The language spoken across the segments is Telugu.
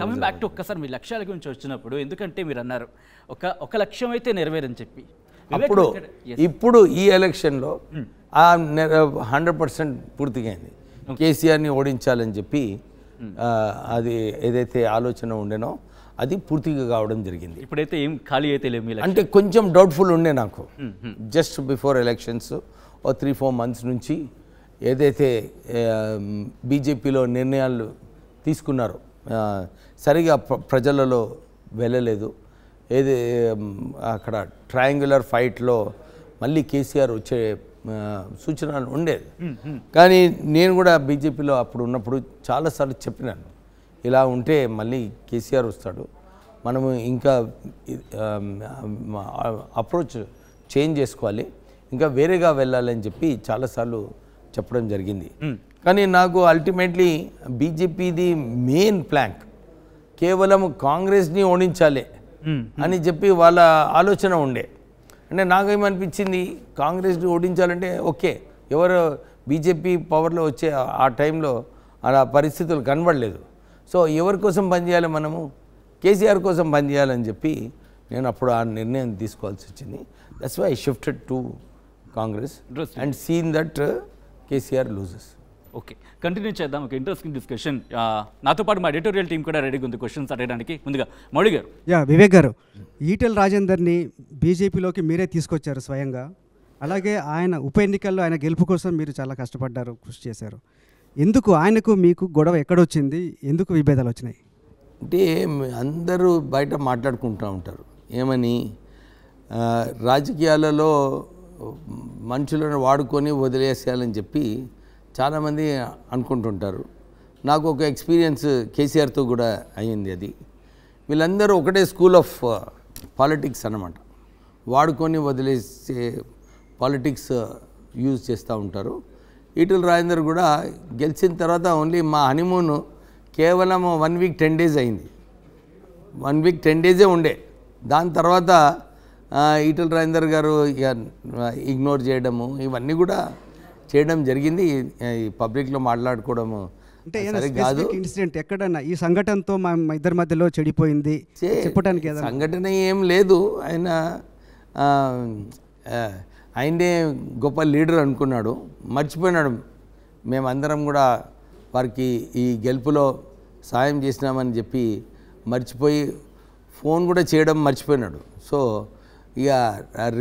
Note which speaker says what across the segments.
Speaker 1: కమింగ్ బ్యాక్ టు ఒక్కసారి మీ లక్ష్యాల గురించి వచ్చినప్పుడు, ఎందుకంటే మీరు అన్నారు ఒక లక్ష్యం అయితే నెరవేరని చెప్పి,
Speaker 2: అప్పుడు ఇప్పుడు ఈ ఎలక్షన్లో 100% పూర్తిగా అయింది. కేసీఆర్ని ఓడించాలని చెప్పి అది ఏదైతే ఆలోచన ఉండేనో అది పూర్తిగా కావడం జరిగింది.
Speaker 1: ఇప్పుడైతే ఏం ఖాళీ అయితే లేవు.
Speaker 2: అంటే కొంచెం డౌట్ఫుల్ ఉండే నాకు జస్ట్ బిఫోర్ ఎలక్షన్స్ 3-4 months నుంచి ఏదైతే బీజేపీలో నిర్ణయాలు తీసుకున్నారో సరిగా ప్రజలలో వెళ్ళలేదు. ఏది అక్కడ ట్రయాంగులర్ ఫైట్లో మళ్ళీ కేసీఆర్ వచ్చే సూచనలు ఉండేది. కానీ నేను కూడా బీజేపీలో అప్పుడు ఉన్నప్పుడు చాలాసార్లు చెప్పినాను, ఇలా ఉంటే మళ్ళీ కేసీఆర్ వస్తాడు, మనము ఇంకా అప్రోచ్ చేంజ్ చేసుకోవాలి, ఇంకా వేరేగా వెళ్ళాలని చెప్పి చాలాసార్లు చెప్పడం జరిగింది. కానీ నాకు అల్టిమేట్లీ బీజేపీది మెయిన్ ప్లాంక్ కేవలం కాంగ్రెస్ని ఓడించాలి అని చెప్పి వాళ్ళ ఆలోచన ఉండే. అంటే నాకేమనిపించింది, కాంగ్రెస్ని ఓడించాలంటే ఓకే, ఎవరు బీజేపీ పవర్లో వచ్చే ఆ టైంలో అలా పరిస్థితులు కనబడలేదు. సో ఎవరి కోసం పనిచేయాలి, మనము కేసీఆర్ కోసం పనిచేయాలని చెప్పి నేను అప్పుడు ఆ నిర్ణయం తీసుకోవాల్సి వచ్చింది. That's why I shifted to Congress and seen that KCR loses.
Speaker 1: Okay, continue చేద్దాం. ఒక ఇంట్రెస్టింగ్ డిస్కషన్. నాతో పాటు మా ఎడిటోరియల్ టీం కూడా రెడీగా ఉంది క్వశ్చన్స్ అడగడానికి. ముందుగా మౌళి గారు.
Speaker 3: వివేక్ గారు, ఈటెల రాజేందర్ని బీజేపీలోకి మీరే తీసుకొచ్చారు స్వయంగా. అలాగే ఆయన ఉప ఎన్నికల్లో ఆయన గెలుపు కోసం మీరు చాలా కష్టపడ్డారు, కృషి చేశారు. ఎందుకు ఆయనకు మీకు గొడవ ఎక్కడొచ్చింది, ఎందుకు విభేదాలు వచ్చినాయి?
Speaker 2: అంటే అందరూ బయట మాట్లాడుకుంటూ ఉంటారు ఏమని, రాజకీయాలలో మనుషులను వాడుకొని వదిలేసేయాలని చెప్పి చాలామంది అనుకుంటుంటారు. నాకు ఒక ఎక్స్పీరియన్స్ కేసీఆర్తో కూడా అయ్యింది. అది వీళ్ళందరూ ఒకటే స్కూల్ ఆఫ్ పాలిటిక్స్ అన్నమాట. వాడుకొని వదిలేసే పాలిటిక్స్ యూజ్ చేస్తూ ఉంటారు. ఈటెల రాజేందర్ కూడా గెలిచిన తర్వాత ఓన్లీ మా హనీమూన్ కేవలం 1 week 10 days అయింది. 1 week 10 days ఉండే. దాని తర్వాత ఈటెల రాజేందర్ గారు ఇగ్నోర్ చేయడము ఇవన్నీ కూడా చేయడం జరిగింది. ఈ పబ్లిక్లో మాట్లాడుకోవడము
Speaker 3: అంటే కాదు. ఇన్సిడెంట్ ఎక్కడన్నా ఈ సంఘటనతో మా ఇద్దరి మధ్యలో చెడిపోయింది చెప్పడానికి
Speaker 2: సంఘటన ఏం లేదు. ఆయనే గొప్ప లీడర్ అనుకున్నాడు, మర్చిపోయినాడు. మేమందరం కూడా వారికి ఈ గెలుపులో సాయం చేసినామని చెప్పి మర్చిపోయి ఫోన్ కూడా చేయడం మర్చిపోయినాడు. సో ఇక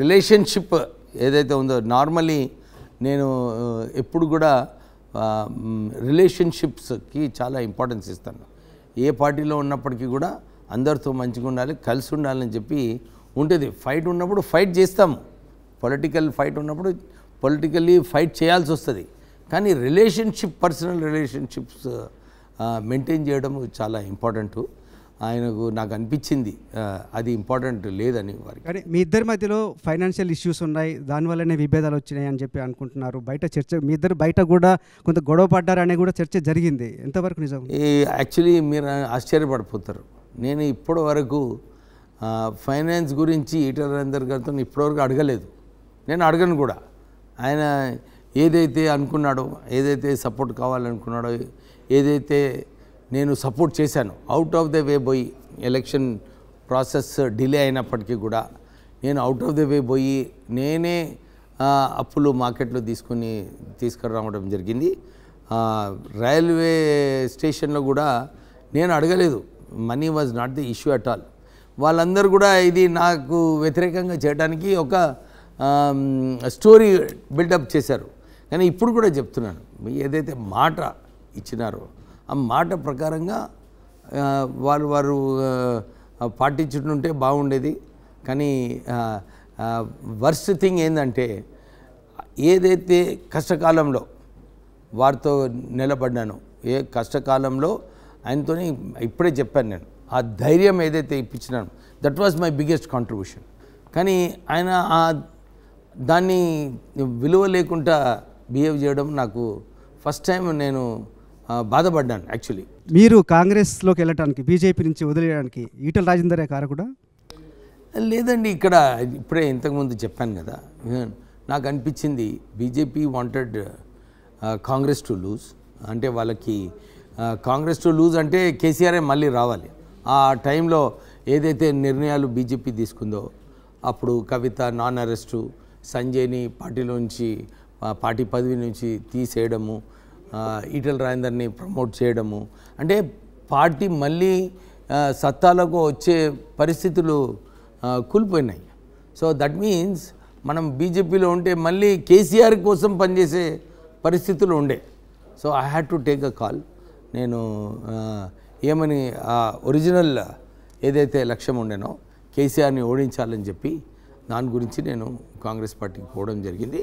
Speaker 2: రిలేషన్షిప్ ఏదైతే ఉందో, నార్మల్లీ నేను ఎప్పుడు కూడా రిలేషన్షిప్స్కి చాలా ఇంపార్టెన్స్ ఇస్తాను. ఏ పార్టీలో ఉన్నప్పటికీ కూడా అందరితో మంచిగా ఉండాలి, కలిసి ఉండాలని చెప్పి ఉంటుంది. ఫైట్ ఉన్నప్పుడు ఫైట్ చేస్తాము, పొలిటికల్ ఫైట్ ఉన్నప్పుడు పొలిటికల్లీ ఫైట్ చేయాల్సి వస్తుంది. కానీ రిలేషన్షిప్, పర్సనల్ రిలేషన్షిప్స్ మెయింటైన్ చేయడం చాలా ఇంపార్టెంట్. ఆయనకు నాకు అనిపించింది అది ఇంపార్టెంట్ లేదని వారికి.
Speaker 3: కానీ మీ ఇద్దరి మధ్యలో ఫైనాన్షియల్ ఇష్యూస్ ఉన్నాయి, దానివల్లనే విభేదాలు వచ్చినాయి అని చెప్పి అనుకుంటున్నారు. బయట చర్చ, మీ ఇద్దరు బయట కూడా కొంత గొడవ పడ్డారనే కూడా చర్చ జరిగింది. ఎంతవరకు నిజం?
Speaker 2: యాక్చువల్లీ మీరు ఆశ్చర్యపడిపోతారు, నేను ఇప్పటి వరకు ఫైనాన్స్ గురించి ఈటెల రాజేందర్ గారితో ఇప్పటివరకు అడగలేదు. నేను అడగను కూడా. ఆయన ఏదైతే అనుకున్నాడో, ఏదైతే సపోర్ట్ కావాలనుకున్నాడో, ఏదైతే నేను సపోర్ట్ చేశాను, అవుట్ ఆఫ్ ద వే పోయి, ఎలక్షన్ ప్రాసెస్ డిలే అయినప్పటికీ కూడా నేను అవుట్ ఆఫ్ ద వే పోయి నేనే అప్పులు మార్కెట్లో తీసుకురావడం జరిగింది. రైల్వే స్టేషన్లో కూడా నేను అడగలేదు. Money was not the issue at all. వాళ్ళందరూ కూడా ఇది నాకు వ్యతిరేకంగా చేయడానికి ఒక స్టోరీ బిల్డప్ చేశారు. కానీ ఇప్పుడు కూడా చెప్తున్నాను, ఏదైతే మాట ఇచ్చినారో ఆ మాట ప్రకారంగా వారు పాటించుంటే బాగుండేది. కానీ వర్స్ట్ థింగ్ ఏంటంటే, ఏదైతే కష్టకాలంలో వారితో నిలబడ్డానో, ఏ కష్టకాలంలో ఆయనతో ఇప్పుడే చెప్పాను నేను, ఆ ధైర్యం ఏదైతే ఇప్పించినాను, that was my biggest contribution. కానీ ఆయన దాన్ని విలువ లేకుండా బిహేవ్ చేయడం నాకు ఫస్ట్ టైం నేను బాధపడ్డాను. యాక్చువల్లీ
Speaker 3: మీరు కాంగ్రెస్లోకి వెళ్ళడానికి, బీజేపీ నుంచి వదిలేయడానికి ఈటెల రాజేందరే కారకుడా?
Speaker 2: లేదండి, ఇక్కడ ఇప్పుడే ఇంతకుముందు చెప్పాను కదా, నాకు అనిపించింది BJP wanted Congress to lose. అంటే వాళ్ళకి కాంగ్రెస్ టు లూజ్ అంటే కేసీఆరే మళ్ళీ రావాలి. ఆ టైంలో ఏదైతే నిర్ణయాలు బీజేపీ తీసుకుందో అప్పుడు కవిత నాన్ అరెస్టు, సంజయ్ని పార్టీలోంచి పార్టీ పదవి నుంచి తీసేయడము, ఈటెల రాజేందర్ని ప్రమోట్ చేయడము, అంటే పార్టీ మళ్ళీ సత్తాలకు వచ్చే పరిస్థితులు కూలిపోయినాయి. సో దట్ మీన్స్ మనం బీజేపీలో ఉంటే మళ్ళీ కేసీఆర్ కోసం పనిచేసే పరిస్థితులు ఉండే. So I had to take a call. నేను ఏమని ఒరిజినల్ ఏదైతే లక్ష్యం ఉండేనో కేసీఆర్ని ఓడించాలని చెప్పి దాని గురించి నేను కాంగ్రెస్ పార్టీకి పోవడం జరిగింది.